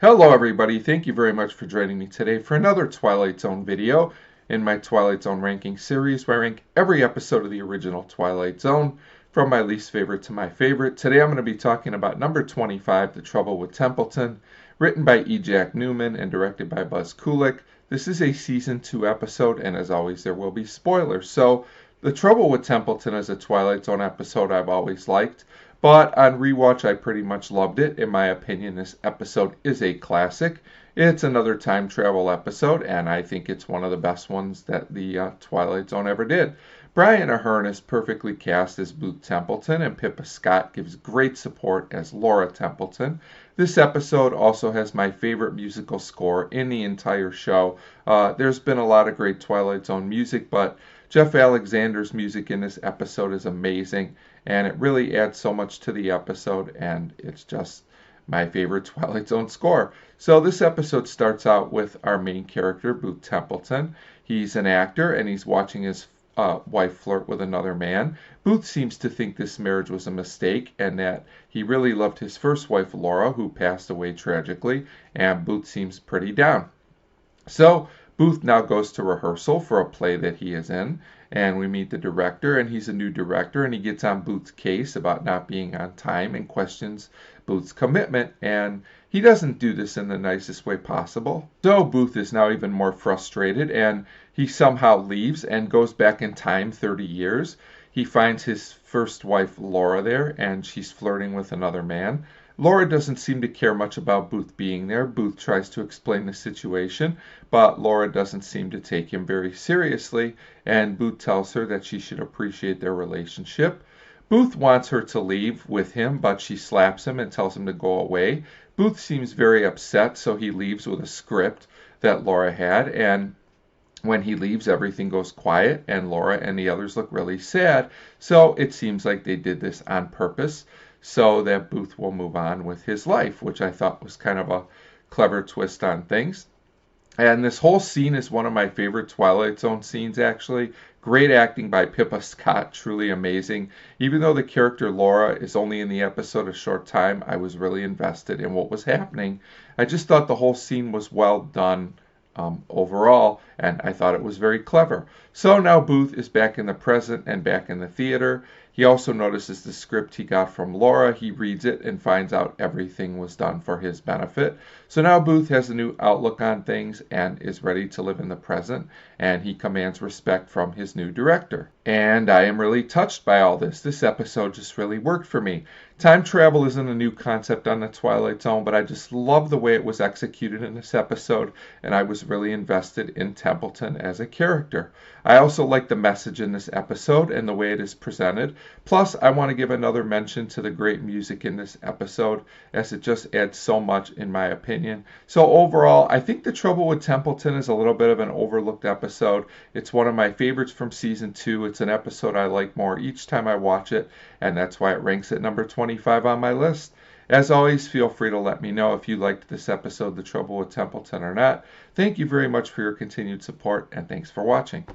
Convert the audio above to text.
Hello everybody, thank you very much for joining me today for another Twilight Zone video in my Twilight Zone ranking series where I rank every episode of the original Twilight Zone from my least favorite to my favorite. Today I'm going to be talking about number 25, The Trouble with Templeton, written by E. Jack Neuman and directed by Buzz Kulik. This is a season 2 episode, and as always there will be spoilers. So The Trouble with Templeton is a Twilight Zone episode I've always liked. But on rewatch, I pretty much loved it. In my opinion, this episode is a classic. It's another time travel episode, and I think it's one of the best ones that the Twilight Zone ever did. Brian Aherne is perfectly cast as Booth Templeton, and Pippa Scott gives great support as Laura Templeton. This episode also has my favorite musical score in the entire show. There's been a lot of great Twilight Zone music, but Jeff Alexander's music in this episode is amazing, and it really adds so much to the episode, and it's just my favorite Twilight Zone score. So this episode starts out with our main character, Booth Templeton. He's an actor, and he's watching his wife flirt with another man. Booth seems to think this marriage was a mistake, and that he really loved his first wife, Laura, who passed away tragically, and Booth seems pretty down. So Booth now goes to rehearsal for a play that he is in, and we meet the director, and he's a new director, and he gets on Booth's case about not being on time and questions Booth's commitment, and he doesn't do this in the nicest way possible. So Booth is now even more frustrated, and he somehow leaves and goes back in time 30 years. He finds his first wife, Laura, there, and she's flirting with another man. Laura doesn't seem to care much about Booth being there. Booth tries to explain the situation, but Laura doesn't seem to take him very seriously, and Booth tells her that she should appreciate their relationship. Booth wants her to leave with him, but she slaps him and tells him to go away. Booth seems very upset, so he leaves with a script that Laura had, and when he leaves, everything goes quiet, and Laura and the others look really sad, so it seems like they did this on purpose, so that Booth will move on with his life, which I thought was kind of a clever twist on things. And this whole scene is one of my favorite Twilight Zone scenes, actually. Great acting by Pippa Scott, truly amazing. Even though the character Laura is only in the episode a short time, I was really invested in what was happening. I just thought the whole scene was well done overall, and I thought it was very clever. So now Booth is back in the present and back in the theater. He also notices the script he got from Laura. He reads it and finds out everything was done for his benefit. So now Booth has a new outlook on things and is ready to live in the present, and he commands respect from his new director. And I am really touched by all this. This episode just really worked for me. Time travel isn't a new concept on the Twilight Zone, but I just love the way it was executed in this episode, and I was really invested in Templeton as a character. I also like the message in this episode and the way it is presented. Plus, I want to give another mention to the great music in this episode, as it just adds so much in my opinion. So overall, I think The Trouble with Templeton is a little bit of an overlooked episode. It's one of my favorites from season 2. It's an episode I like more each time I watch it, and that's why it ranks at number 25 on my list. As always, feel free to let me know if you liked this episode, The Trouble with Templeton, or not. Thank you very much for your continued support, and thanks for watching.